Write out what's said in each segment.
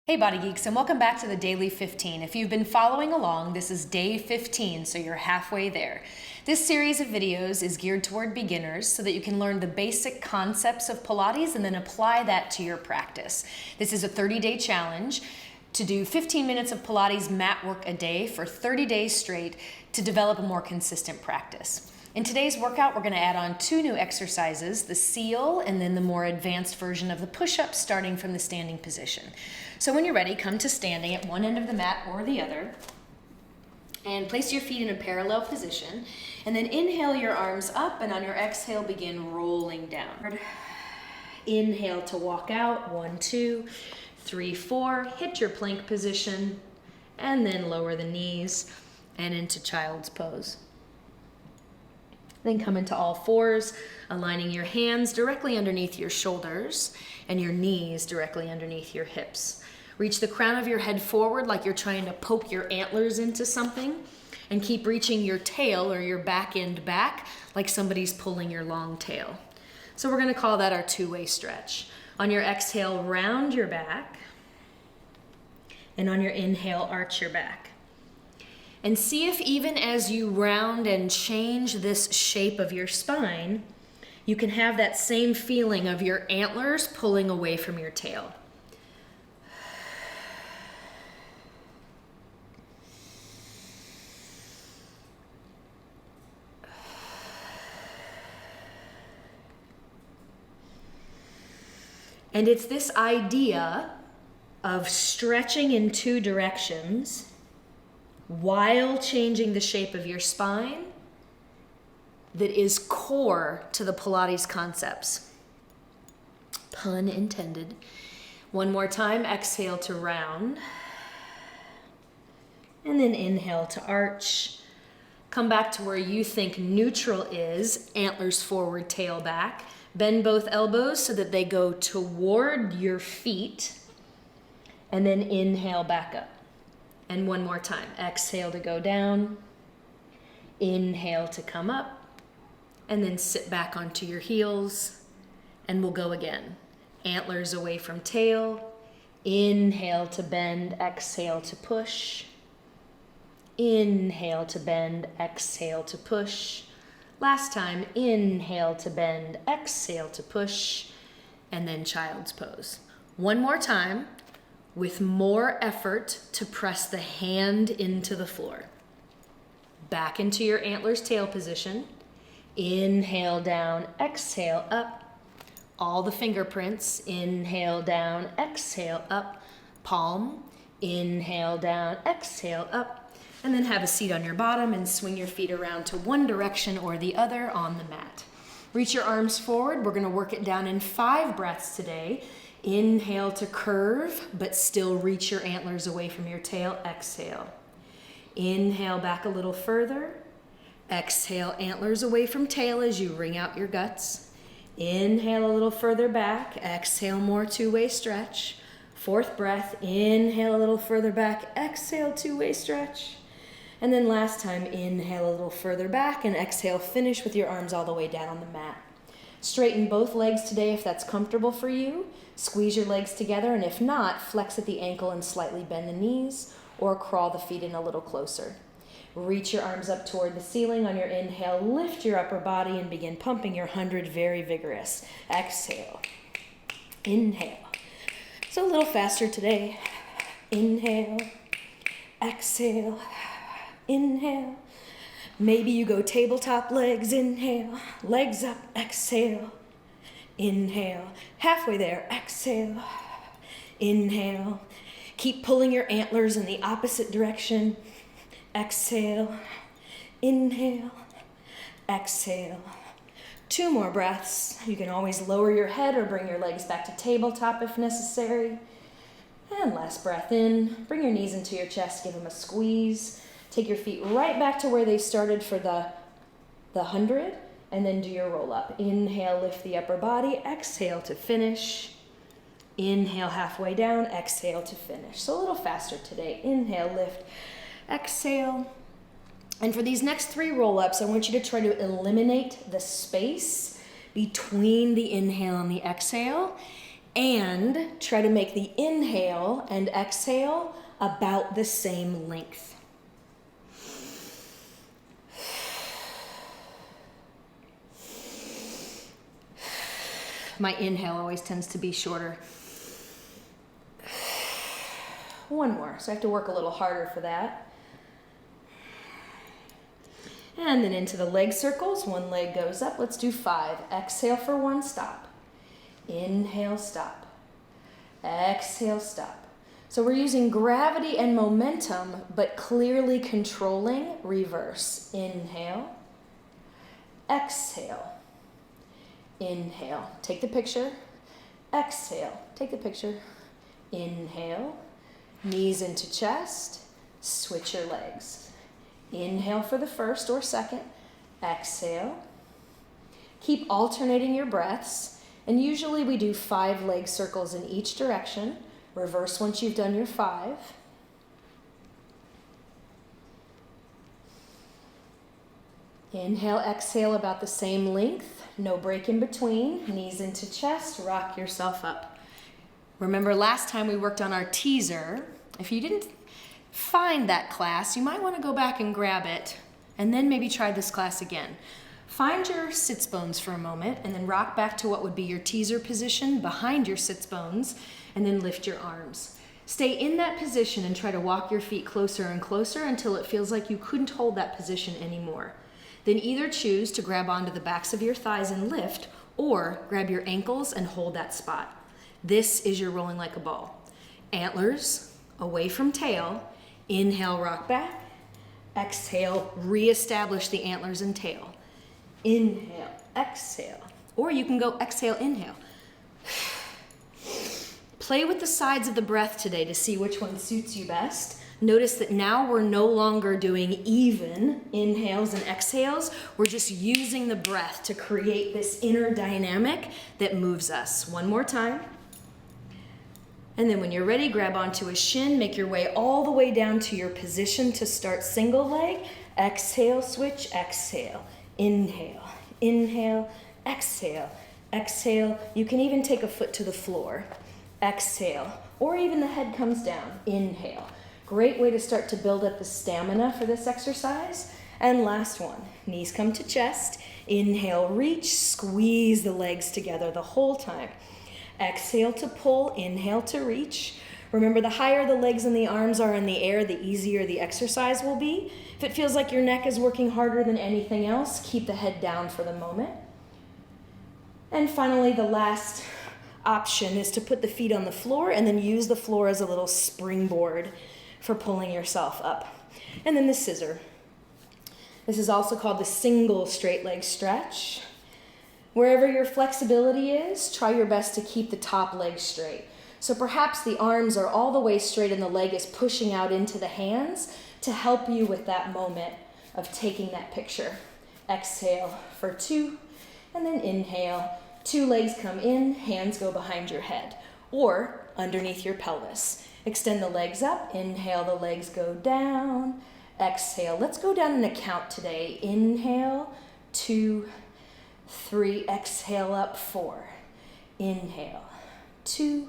Hey Body Geeks, and welcome back to the Daily 15. If you've been following along, this is day 15, so you're halfway there. This series of videos is geared toward beginners so that you can learn the basic concepts of Pilates and then apply that to your practice. This is a 30-day challenge to do 15 minutes of Pilates mat work a day for 30 days straight to develop a more consistent practice. In today's workout, we're going to add on 2 new exercises, the seal and then the more advanced version of the push-up starting from the standing position. So when you're ready, come to standing at one end of the mat or the other and place your feet in a parallel position and then inhale your arms up and on your exhale begin rolling down. Inhale to walk out, 1, 2, 3, 4, hit your plank position and then lower the knees and into child's pose. Then come into all fours, aligning your hands directly underneath your shoulders and your knees directly underneath your hips. Reach the crown of your head forward like you're trying to poke your antlers into something, and keep reaching your tail or your back end back like somebody's pulling your long tail. So we're going to call that our 2-way stretch. On your exhale, round your back, and on your inhale, arch your back. And see if even as you round and change this shape of your spine, you can have that same feeling of your antlers pulling away from your tail. And it's this idea of stretching in 2 directions while changing the shape of your spine that is core to the Pilates concepts. Pun intended. One more time, exhale to round. And then inhale to arch. Come back to where you think neutral is, antlers forward, tail back. Bend both elbows so that they go toward your feet. And then inhale back up. And one more time, exhale to go down, inhale to come up, and then sit back onto your heels, and we'll go again. Antlers away from tail, inhale to bend, exhale to push, inhale to bend, exhale to push. Last time, inhale to bend, exhale to push, and then child's pose. One more time. With more effort to press the hand into the floor. Back into your antlers tail position. Inhale down, exhale up. All the fingerprints. Inhale down, exhale up. Palm. Inhale down, exhale up. And then have a seat on your bottom and swing your feet around to one direction or the other on the mat. Reach your arms forward. We're going to work it down in 5 breaths today. Inhale to curve, but still reach your antlers away from your tail. Exhale. Inhale back a little further. Exhale, antlers away from tail as you wring out your guts. Inhale a little further back. Exhale, more 2-way stretch. 4th breath. Inhale a little further back. Exhale, 2-way stretch. And then last time, inhale a little further back and exhale, finish with your arms all the way down on the mat. Straighten both legs today if that's comfortable for you. Squeeze your legs together, and if not, flex at the ankle and slightly bend the knees, or crawl the feet in a little closer. Reach your arms up toward the ceiling. On your inhale, lift your upper body and begin pumping your 100 very vigorous. Exhale. Inhale. So a little faster today. Inhale. Exhale. Inhale. Maybe you go tabletop legs, inhale, legs up, exhale, inhale, halfway there, exhale, inhale. Keep pulling your antlers in the opposite direction, exhale, inhale, exhale. 2 more breaths. You can always lower your head or bring your legs back to tabletop if necessary. And last breath in, bring your knees into your chest, give them a squeeze. Take your feet right back to where they started for the 100, and then do your roll up. Inhale, lift the upper body. Exhale to finish. Inhale, halfway down. Exhale to finish. So a little faster today. Inhale, lift, exhale. And for these next 3 roll-ups, I want you to try to eliminate the space between the inhale and the exhale And try to make the inhale and exhale about the same length. My inhale always tends to be shorter. One more, so I have to work a little harder for that. And then into the leg circles. One leg goes up. Let's do 5. Exhale for 1, stop. Inhale, stop. Exhale, stop. So we're using gravity and momentum, but clearly controlling reverse. Inhale. Exhale. Inhale. Take the picture. Exhale. Take the picture. Inhale. Knees into chest. Switch your legs. Inhale for the first or second. Exhale. Keep alternating your breaths. And usually we do 5 leg circles in each direction. Reverse once you've done your 5. Inhale, exhale about the same length. No break in between. Knees into chest. Rock yourself up. Remember last time we worked on our teaser. If you didn't find that class, you might want to go back and grab it and then maybe try this class again. Find your sits bones for a moment and then rock back to what would be your teaser position behind your sits bones and then lift your arms. Stay in that position and try to walk your feet closer and closer until it feels like you couldn't hold that position anymore. Then either choose to grab onto the backs of your thighs and lift, or grab your ankles and hold that spot. This is your rolling like a ball. Antlers away from tail. Inhale, rock back. Exhale, reestablish the antlers and tail. Inhale, exhale. Or you can go exhale, inhale. Play with the sides of the breath today to see which one suits you best. Notice that now we're no longer doing even inhales and exhales. We're just using the breath to create this inner dynamic that moves us. One more time. And then when you're ready, grab onto a shin, make your way all the way down to your position to start single leg. Exhale, switch, exhale. Inhale, inhale, exhale, exhale. You can even take a foot to the floor. Exhale, or even the head comes down. Inhale. Great way to start to build up the stamina for this exercise. And last one, knees come to chest. Inhale, reach, squeeze the legs together the whole time. Exhale to pull, inhale to reach. Remember, the higher the legs and the arms are in the air, the easier the exercise will be. If it feels like your neck is working harder than anything else, keep the head down for the moment. And finally, the last option is to put the feet on the floor and then use the floor as a little springboard for pulling yourself up. And then the scissor. This is also called the single straight leg stretch. Wherever your flexibility is, try your best to keep the top leg straight. So perhaps the arms are all the way straight and the leg is pushing out into the hands to help you with that moment of taking that picture. Exhale for 2, and then inhale. 2 legs come in, hands go behind your head or underneath your pelvis. Extend the legs up, inhale, the legs go down. Exhale, let's go down in a count today. Inhale, 2, 3, exhale up, 4. Inhale, 2,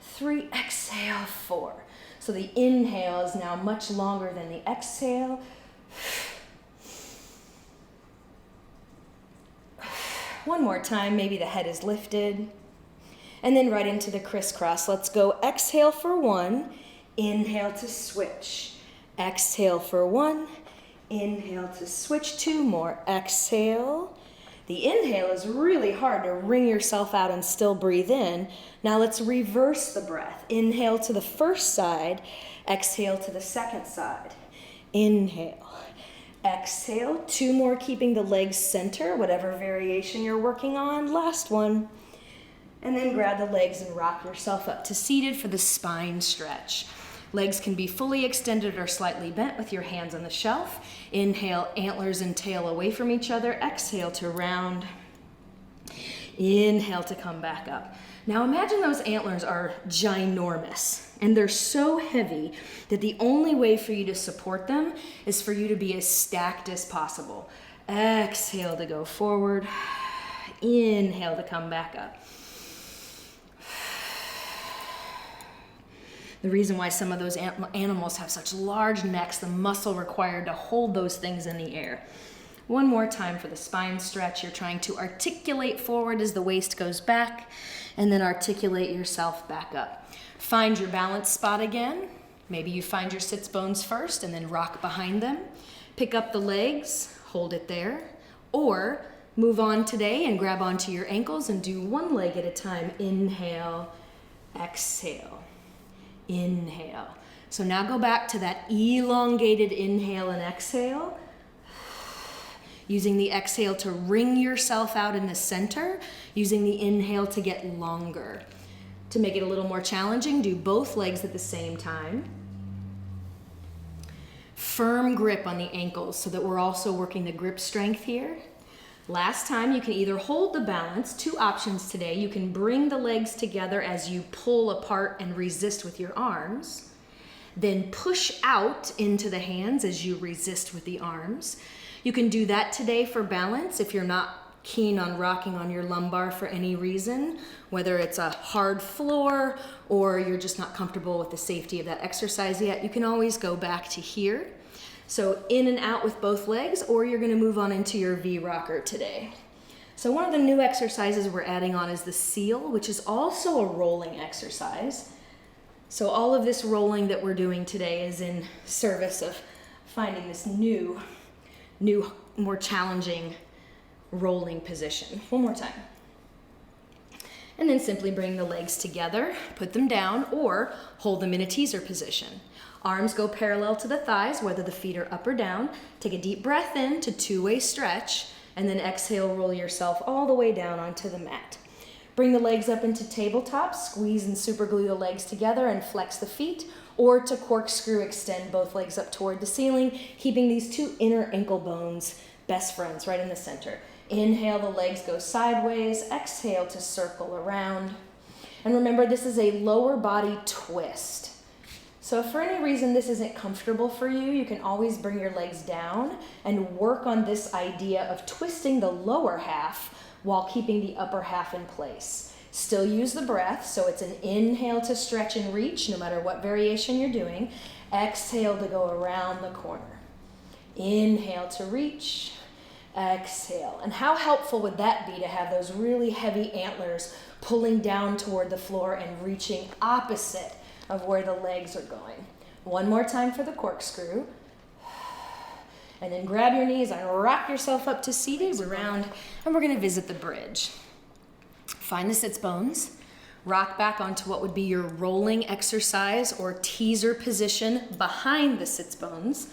3, exhale, 4. So the inhale is now much longer than the exhale. One more time, maybe the head is lifted. And then right into the crisscross. Let's go exhale for 1, inhale to switch. Exhale for 1, inhale to switch. 2 more, exhale. The inhale is really hard to wring yourself out and still breathe in. Now let's reverse the breath. Inhale to the first side, exhale to the second side. Inhale, exhale. 2 more, keeping the legs center, whatever variation you're working on. Last one. And then grab the legs and rock yourself up to seated for the spine stretch. Legs can be fully extended or slightly bent with your hands on the shelf. Inhale, antlers and tail away from each other. Exhale to round. Inhale to come back up. Now imagine those antlers are ginormous and they're so heavy that the only way for you to support them is for you to be as stacked as possible. Exhale to go forward. Inhale to come back up. The reason why some of those animals have such large necks, the muscle required to hold those things in the air. One more time for the spine stretch. You're trying to articulate forward as the waist goes back, and then articulate yourself back up. Find your balance spot again. Maybe you find your sits bones first and then rock behind them. Pick up the legs, hold it there, or move on today and grab onto your ankles and do one leg at a time. Inhale, exhale, inhale. So now go back to that elongated inhale and exhale, using the exhale to wring yourself out in the center, using the inhale to get longer. To make it a little more challenging, do both legs at the same time. Firm grip on the ankles so that we're also working the grip strength here. Last time, you can either hold the balance, 2 options today. You can bring the legs together as you pull apart and resist with your arms. Then push out into the hands as you resist with the arms. You can do that today for balance if you're not keen on rocking on your lumbar for any reason, whether it's a hard floor or you're just not comfortable with the safety of that exercise yet. You can always go back to here. So in and out with both legs, or you're going to move on into your V rocker today. So one of the new exercises we're adding on is the seal, which is also a rolling exercise. So all of this rolling that we're doing today is in service of finding this new, more challenging rolling position. One more time. And then simply bring the legs together, put them down, or hold them in a teaser position. Arms go parallel to the thighs, whether the feet are up or down. Take a deep breath in to 2-way stretch, and then exhale, roll yourself all the way down onto the mat. Bring the legs up into tabletop, squeeze and superglue the legs together and flex the feet, or to corkscrew, extend both legs up toward the ceiling, keeping these 2 inner ankle bones best friends right in the center. Inhale, the legs go sideways. Exhale to circle around. And remember, this is a lower body twist. So if for any reason this isn't comfortable for you, you can always bring your legs down and work on this idea of twisting the lower half while keeping the upper half in place. Still use the breath, so it's an inhale to stretch and reach, no matter what variation you're doing. Exhale to go around the corner. Inhale to reach. Exhale. And how helpful would that be to have those really heavy antlers pulling down toward the floor and reaching opposite of where the legs are going. One more time for the corkscrew. And then grab your knees and rock yourself up to seated around, and we're going to visit the bridge. Find the sits bones. Rock back onto what would be your rolling exercise or teaser position behind the sits bones.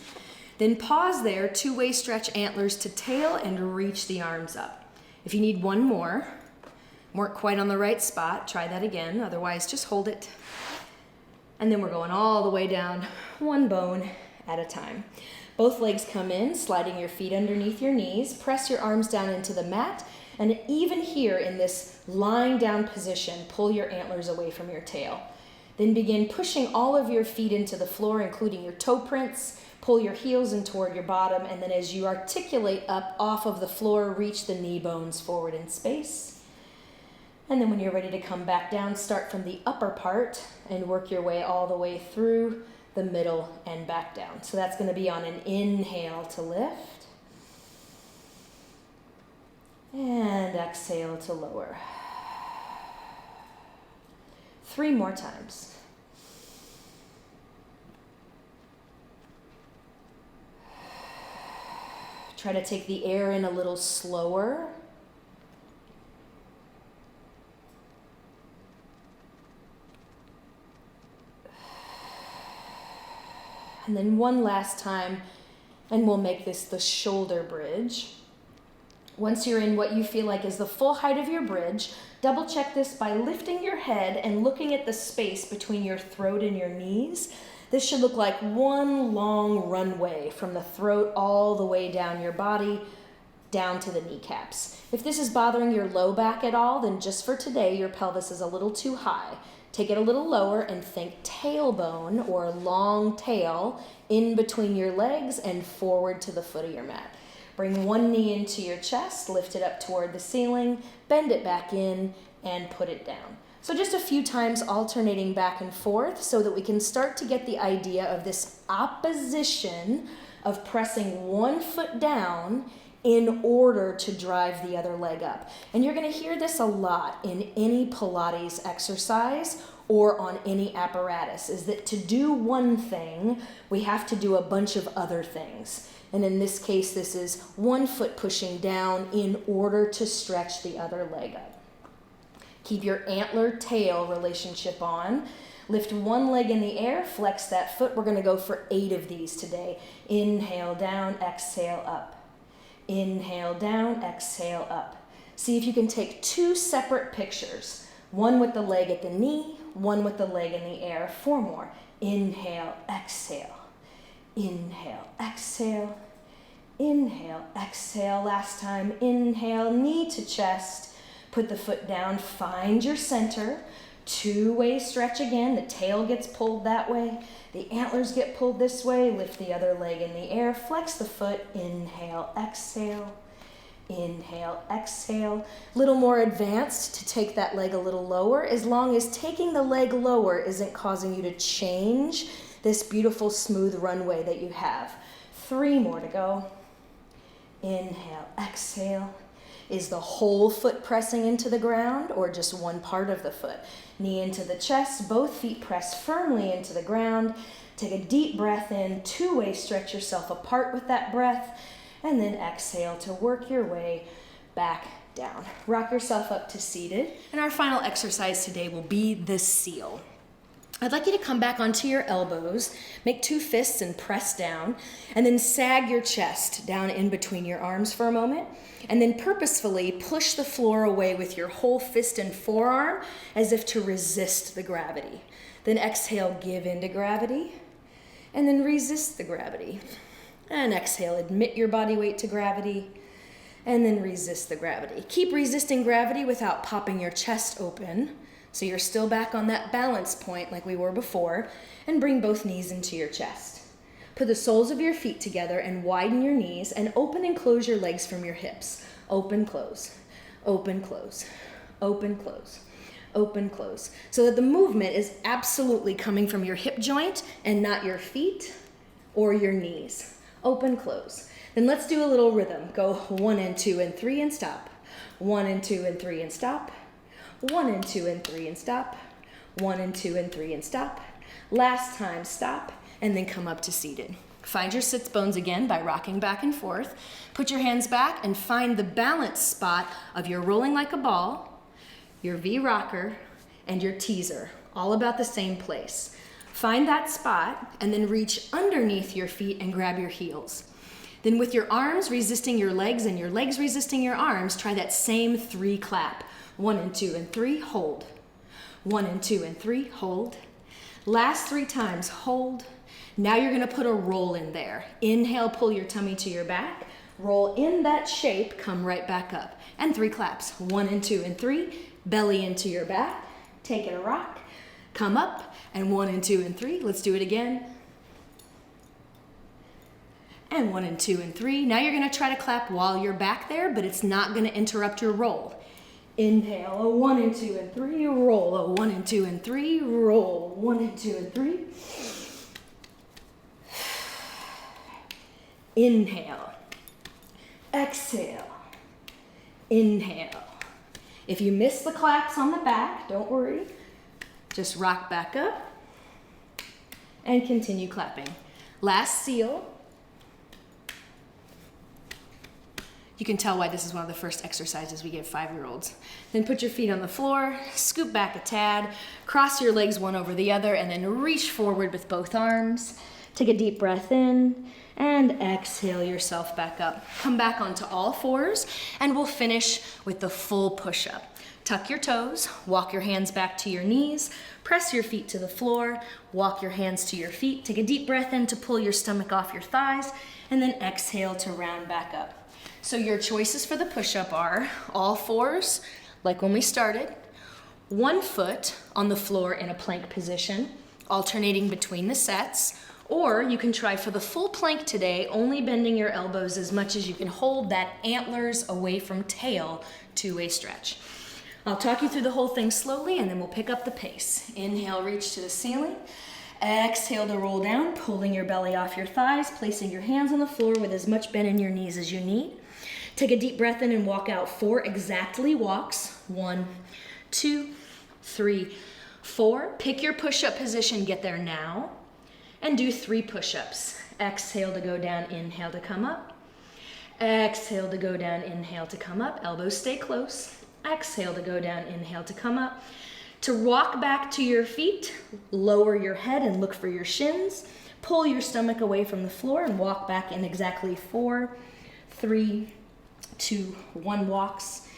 Then pause there, 2-way stretch antlers to tail and reach the arms up. If you need one more, weren't quite on the right spot, try that again. Otherwise, just hold it. And then we're going all the way down, 1 bone at a time. Both legs come in, sliding your feet underneath your knees. Press your arms down into the mat. And even here in this lying down position, pull your antlers away from your tail. Then begin pushing all of your feet into the floor, including your toe prints. Pull your heels in toward your bottom. And then as you articulate up off of the floor, reach the knee bones forward in space. And then when you're ready to come back down, start from the upper part and work your way all the way through the middle and back down. So that's going to be on an inhale to lift. And exhale to lower. 3 more times. Try to take the air in a little slower. And then one last time, and we'll make this the shoulder bridge. Once you're in what you feel like is the full height of your bridge, double check this by lifting your head and looking at the space between your throat and your knees. This should look like one long runway from the throat all the way down your body, down to the kneecaps. If this is bothering your low back at all, then just for today, your pelvis is a little too high. Take it a little lower and think tailbone or long tail in between your legs and forward to the foot of your mat. Bring one knee into your chest, lift it up toward the ceiling, bend it back in, and put it down. So just a few times alternating back and forth so that we can start to get the idea of this opposition of pressing one foot down in order to drive the other leg up. And you're going to hear this a lot in any Pilates exercise or on any apparatus, is that to do one thing, we have to do a bunch of other things. And in this case, this is one foot pushing down in order to stretch the other leg up. Keep your antler-tail relationship on. Lift one leg in the air, flex that foot. We're going to go for 8 of these today. Inhale down, exhale up. Inhale down, exhale up. See if you can take 2 separate pictures. One with the leg at the knee, one with the leg in the air. 4 more. Inhale, exhale. Inhale, exhale. Inhale, exhale. Last time. Inhale, knee to chest. Put the foot down, find your center. 2-way stretch again. The tail gets pulled that way. The antlers get pulled this way. Lift the other leg in the air. Flex the foot. Inhale, exhale. Inhale, exhale. Little more advanced to take that leg a little lower, as long as taking the leg lower isn't causing you to change this beautiful smooth runway that you have. 3 more to go. Inhale, exhale. Is the whole foot pressing into the ground or just one part of the foot? Knee into the chest, both feet press firmly into the ground. Take a deep breath in, 2-way stretch yourself apart with that breath, and then exhale to work your way back down. Rock yourself up to seated. And our final exercise today will be the seal. I'd like you to come back onto your elbows, make 2 fists and press down, and then sag your chest down in between your arms for a moment, and then purposefully push the floor away with your whole fist and forearm as if to resist the gravity. Then exhale, give into gravity, and then resist the gravity. And exhale, admit your body weight to gravity, and then resist the gravity. Keep resisting gravity without popping your chest open, so you're still back on that balance point like we were before, and bring both knees into your chest. Put the soles of your feet together and widen your knees and open and close your legs from your hips. Open, close, open, close, open, close, open, close. So that the movement is absolutely coming from your hip joint and not your feet or your knees. Open, close. Then let's do a little rhythm. Go 1 and 2 and 3 and stop. 1 and 2 and 3 and stop. 1 and 2 and 3 and stop. 1 and 2 and 3 and stop. Last time, stop, and then come up to seated. Find your sits bones again by rocking back and forth. Put your hands back and find the balance spot of your rolling like a ball, your V rocker, and your teaser, all about the same place. Find that spot and then reach underneath your feet and grab your heels. Then with your arms resisting your legs and your legs resisting your arms, try that same 3 clap. 1 and 2 and 3, hold. 1 and 2 and 3, hold. Last 3 times, hold. Now you're gonna put a roll in there. Inhale, pull your tummy to your back. Roll in that shape, come right back up. And 3 claps. 1 and 2 and 3, belly into your back. Take it a rock, come up, and 1 and 2 and 3. Let's do it again. And 1 and 2 and 3. Now you're gonna try to clap while you're back there, but it's not gonna interrupt your roll. Inhale, a 1 and 2 and 3, roll, a 1 and 2 and 3, roll, 1 and 2 and 3. Inhale, exhale, inhale. If you miss the claps on the back, don't worry. Just rock back up and continue clapping. Last seal. You can tell why this is one of the first exercises we give 5-year-olds. Then put your feet on the floor, scoop back a tad, cross your legs one over the other, and then reach forward with both arms. Take a deep breath in, and exhale yourself back up. Come back onto all 4s, and we'll finish with the full push-up. Tuck your toes, walk your hands back to your knees, press your feet to the floor, walk your hands to your feet, take a deep breath in to pull your stomach off your thighs, and then exhale to round back up. So your choices for the push-up are all 4s, like when we started, 1 foot on the floor in a plank position, alternating between the sets, or you can try for the full plank today, only bending your elbows as much as you can hold that antlers away from tail 2-way stretch. I'll talk you through the whole thing slowly and then we'll pick up the pace. Inhale, reach to the ceiling. Exhale to roll down, pulling your belly off your thighs, placing your hands on the floor with as much bend in your knees as you need. Take a deep breath in and walk out 4 exactly walks. 1, 2, 3, 4. Pick your push-up position, get there now. And do 3 push-ups. Exhale to go down, inhale to come up. Exhale to go down, inhale to come up. Elbows stay close. Exhale to go down, inhale to come up. To rock back to your feet, lower your head and look for your shins. Pull your stomach away from the floor and walk back in exactly 4, 3, 2, 1 walks.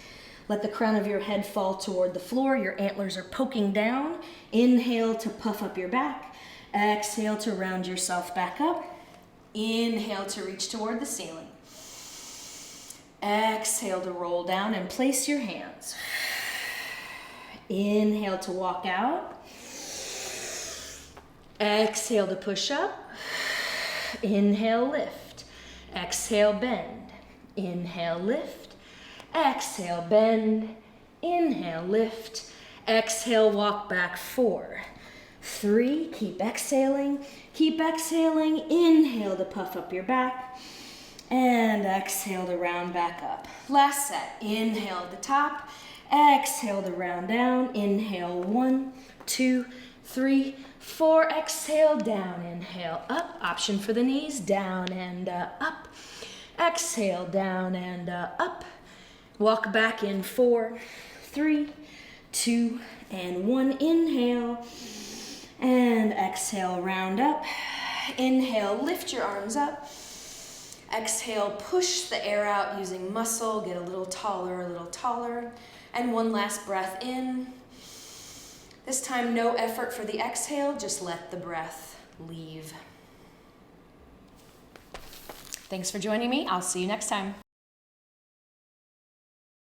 Let the crown of your head fall toward the floor. Your antlers are poking down. Inhale to puff up your back. Exhale to round yourself back up. Inhale to reach toward the ceiling. Exhale to roll down and place your hands. Inhale to walk out. Exhale to push up. Inhale, lift. Exhale, bend. Inhale, lift. Exhale, bend. Inhale, lift. Exhale, walk back 4, 3. Keep exhaling. Keep exhaling. Inhale to puff up your back. And exhale to round back up. Last set. Inhale at the top. Exhale to round down. Inhale 1, 2, 3, 4. Exhale down. Inhale up. Option for the knees. Down and up. Exhale down and up. Walk back in 4, 3, 2, and 1. Inhale. And exhale, round up. Inhale, lift your arms up. Exhale, push the air out using muscle. Get a little taller, a little taller. And one last breath in. This time, no effort for the exhale. Just let the breath leave. Thanks for joining me. I'll see you next time.